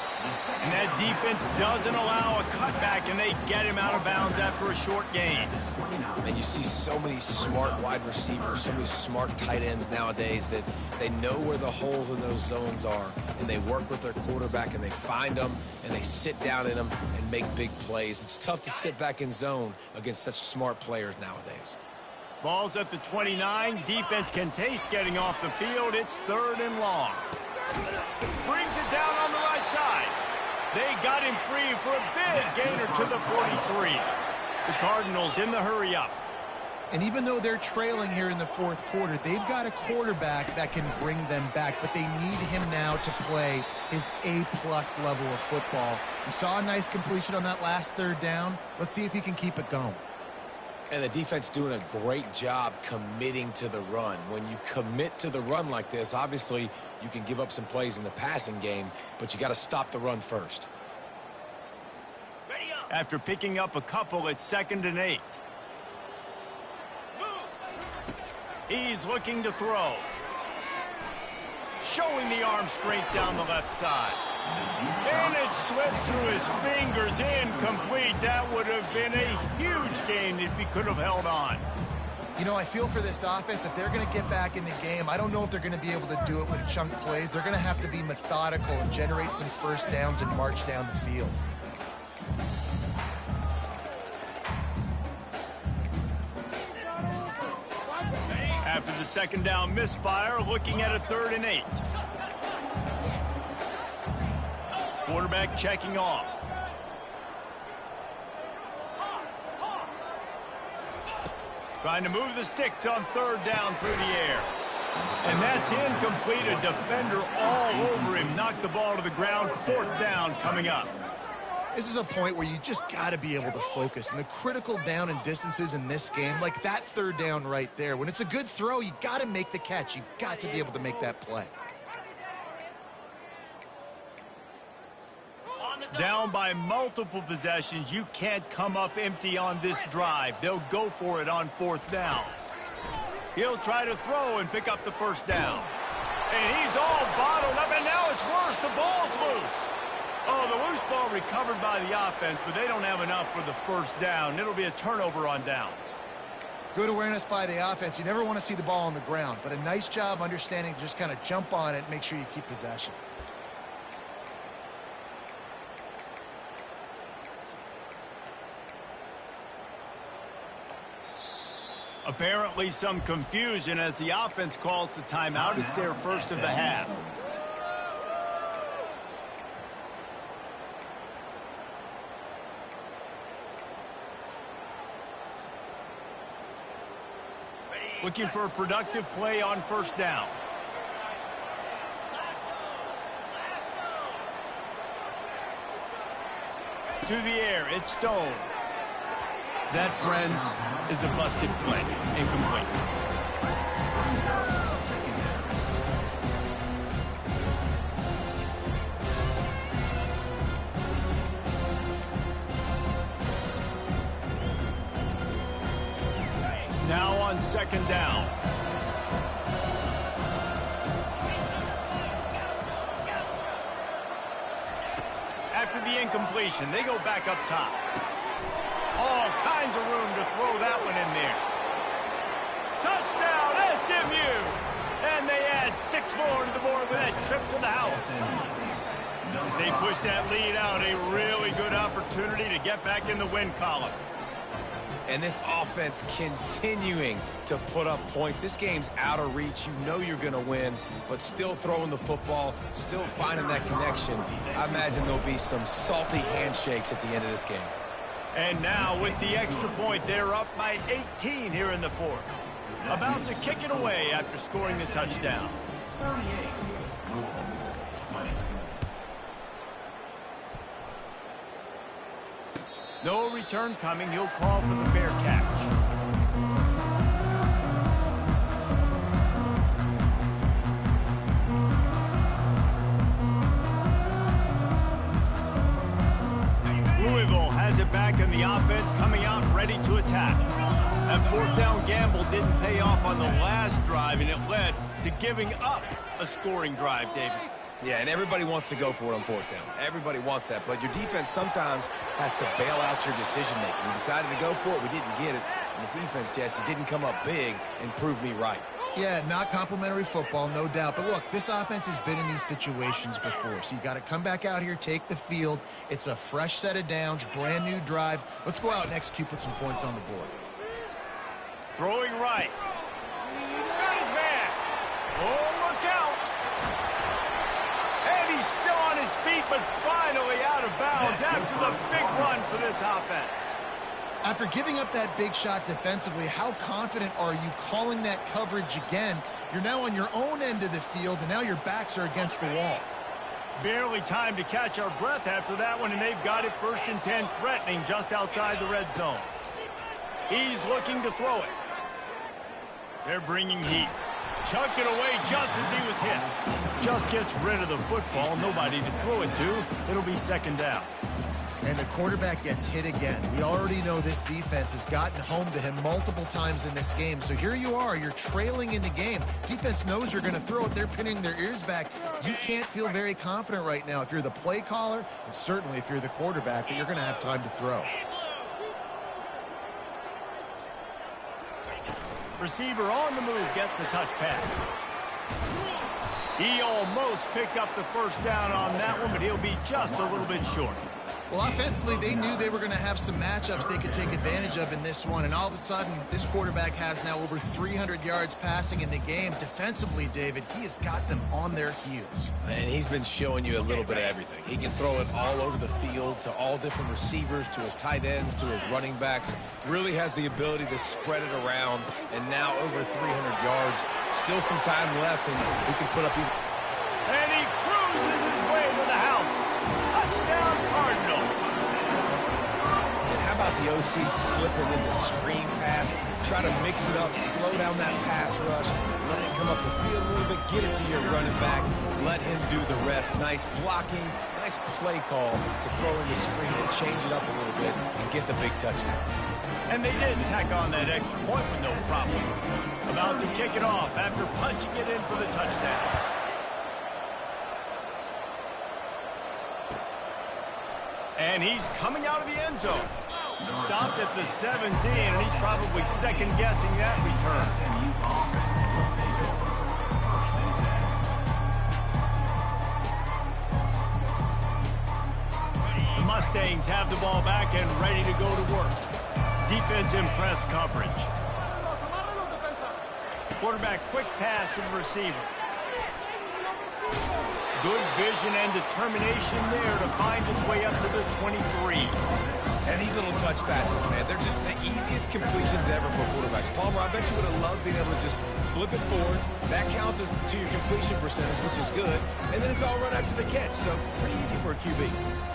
And that defense doesn't allow a cutback, and they get him out of bounds after a short gain. And you see so many smart wide receivers, so many smart tight ends nowadays that they know where the holes in those zones are, and they work with their quarterback, and they find them, and they sit down in them and make big plays. It's tough to sit back in zone against such smart players nowadays. Ball's at the 29. Defense can taste getting off the field. It's 3rd and long. Brings it down on the right side. They got him free for a big gainer to the 43. The Cardinals in the hurry-up. And even though they're trailing here in the 4th quarter, they've got a quarterback that can bring them back, but they need him now to play his A-plus level of football. We saw a nice completion on that last 3rd down. Let's see if he can keep it going. And the defense doing a great job committing to the run. When you commit to the run like this, obviously you can give up some plays in the passing game, but you got to stop the run first. After picking up a couple, it's 2nd and 8. He's looking to throw. Showing the arm strength down the left side. And it slips through his fingers, incomplete. That would have been a huge gain if he could have held on. You know, I feel for this offense, if they're going to get back in the game, I don't know if they're going to be able to do it with chunk plays. They're going to have to be methodical and generate some 1st downs and march down the field. After the 2nd down misfire, looking at a 3rd and 8. Quarterback checking off. Trying to move the sticks on third down through the air. And that's incomplete. A defender all over him. Knocked the ball to the ground. Fourth down coming up. This is a point where you just got to be able to focus. And the critical down and distances in this game, like that third down right there, when it's a good throw, you got to make the catch. You've got to be able to make that play. Down by multiple possessions, you can't come up empty on this drive. They'll go for it on fourth down. He'll try to throw and pick up the first down. And he's all bottled up, and now it's worse. The ball's loose. Oh, the loose ball recovered by the offense, but they don't have enough for the first down. It'll be a turnover on downs. Good awareness by the offense. You never want to see the ball on the ground, but a nice job understanding to just kind of jump on it and make sure you keep possession. Apparently some confusion as the offense calls the timeout. It's their first of the half. Looking for a productive play on first down. To the air, it's Stone. That, friends, is a busted play. Incomplete. Now on second down. After the incompletion, they go back up top. All kinds of room to throw that one in there. Touchdown, SMU! And they add 6 more to the board with that trip to the house. As they push that lead out, a really good opportunity to get back in the win column. And this offense continuing to put up points. This game's out of reach. You know you're going to win, but still throwing the football, still finding that connection. I imagine there'll be some salty handshakes at the end of this game. And now with the extra point, they're up by 18 here in the fourth. About to kick it away after scoring the touchdown. 38. No return coming. He'll call for the fair catch. Louisville has it back in the offense, coming out ready to attack. That fourth down gamble didn't pay off on the last drive, and it led to giving up a scoring drive, David. Yeah, and everybody wants to go for it on fourth down. Everybody wants that, but your defense sometimes has to bail out your decision-making. We decided to go for it. We didn't get it. And the defense, Jesse, didn't come up big and prove me right. Yeah, not complimentary football, no doubt. But look, this offense has been in these situations before. So you got to come back out here, take the field. It's a fresh set of downs, brand new drive. Let's go out and execute, put some points on the board. Throwing right. Got his man. Oh, look out. And he's still on his feet, but finally out of bounds after the big run for this offense. After giving up that big shot defensively, how confident are you calling that coverage again? You're now on your own end of the field, and now your backs are against the wall. Barely time to catch our breath after that one, and they've got it 1st and 10, threatening just outside the red zone. He's looking to throw it. They're bringing heat. Chucked it away just as he was hit. Just gets rid of the football. Nobody to throw it to. It'll be second down. And the quarterback gets hit again. We already know this defense has gotten home to him multiple times in this game. So here you are. You're trailing in the game. Defense knows you're going to throw it. They're pinning their ears back. You can't feel very confident right now if you're the play caller, and certainly if you're the quarterback, that you're going to have time to throw. Receiver on the move gets the touch pass. He almost picked up the first down on that one, but he'll be just a little bit short. Well, offensively, they knew they were going to have some matchups they could take advantage of in this one, and all of a sudden, this quarterback has now over 300 yards passing in the game. Defensively, David, he has got them on their heels. And he's been showing you a little bit of everything. He can throw it all over the field to all different receivers, to his tight ends, to his running backs. Really has the ability to spread it around, and now over 300 yards. Still some time left, and he can put up even... And he cruises his way to the house. Touchdown, Cardinal. And how about the OC slipping in the screen pass? Try to mix it up, slow down that pass rush, let it come up the field a little bit, get it to your running back, let him do the rest. Nice blocking, nice play call to throw in the screen and change it up a little bit and get the big touchdown. And they did tack on that extra point with no problem. About to kick it off after punching it in for the touchdown. And he's coming out of the end zone. Stopped at the 17, and he's probably second-guessing that return. The Mustangs have the ball back and ready to go to work. Defense in press coverage. Quarterback quick pass to the receiver. Good vision and determination there to find his way up to the 23. And these little touch passes, man, they're just the easiest completions ever for quarterbacks. Palmer, I bet you would have loved being able to just flip it forward. That counts as to your completion percentage, which is good. And then it's all run up to the catch, so pretty easy for a QB.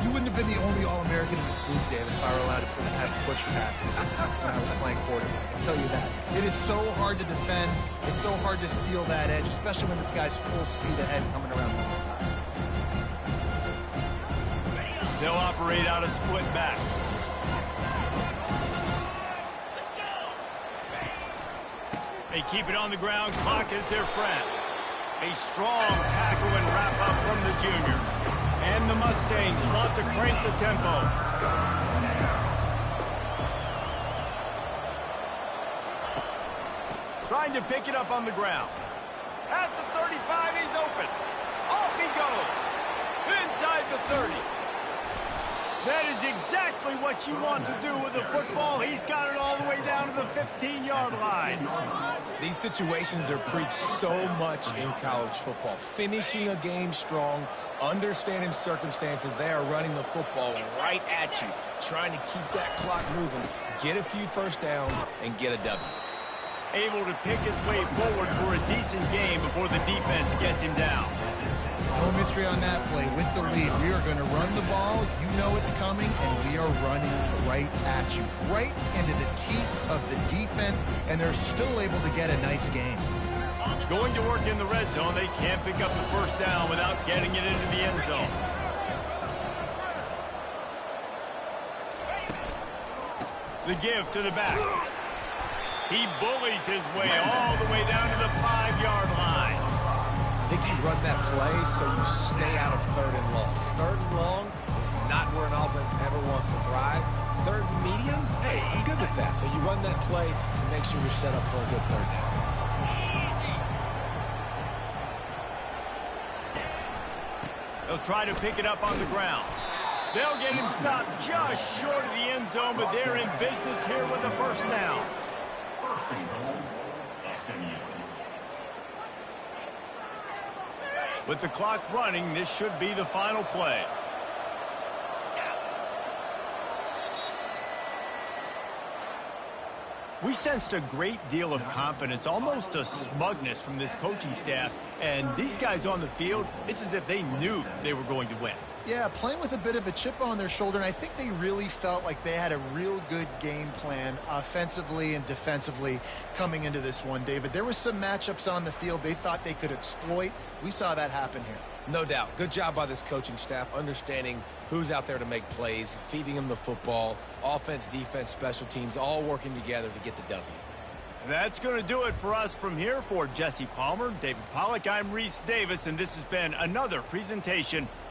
You wouldn't have been the only All-American in this group, David, if I were allowed to have push passes when I was playing quarterback. I'll tell you that. It is so hard to defend. It's so hard to seal that edge, especially when this guy's full speed ahead coming around the inside. They'll operate out a split back. They keep it on the ground. Clock is their friend. A strong tackle and wrap up from the junior. And the Mustangs want to crank the tempo. Trying to pick it up on the ground. At the 35, he's open. Off he goes. Inside the 30. That is exactly what you want to do with the football. He's got it all the way down to the 15-yard line. These situations are preached so much in college football. Finishing a game strong, understanding circumstances. They are running the football right at you, trying to keep that clock moving, get a few first downs, and get a W. Able to pick his way forward for a decent game before the defense gets him down. No mystery on that play. With the lead, we are going to run the ball. You know it's coming, and we are running right at you, right into the teeth of the defense, and they're still able to get a nice game. Going to work in the red zone, they can't pick up the first down without getting it into the end zone. The give to the back. He bullies his way all the way down to the 5-yard line. I think you run that play so you stay out of third and long. Third and long is not where an offense ever wants to thrive. Third and medium, hey, I'm good with that. So you run that play to make sure you're set up for a good third down. They'll try to pick it up on the ground. They'll get him stopped just short of the end zone, but they're in business here with a first down. First and goal, SMU. With the clock running, this should be the final play. We sensed a great deal of confidence, almost a smugness from this coaching staff. And these guys on the field, it's as if they knew they were going to win. Yeah, playing with a bit of a chip on their shoulder, and I think they really felt like they had a real good game plan offensively and defensively coming into this one, David. There were some matchups on the field they thought they could exploit. We saw that happen here. No doubt. Good job by this coaching staff, understanding who's out there to make plays, feeding them the football, offense, defense, special teams, all working together to get the W. That's going to do it for us from here. For Jesse Palmer, David Pollack, I'm Reese Davis, and this has been another presentation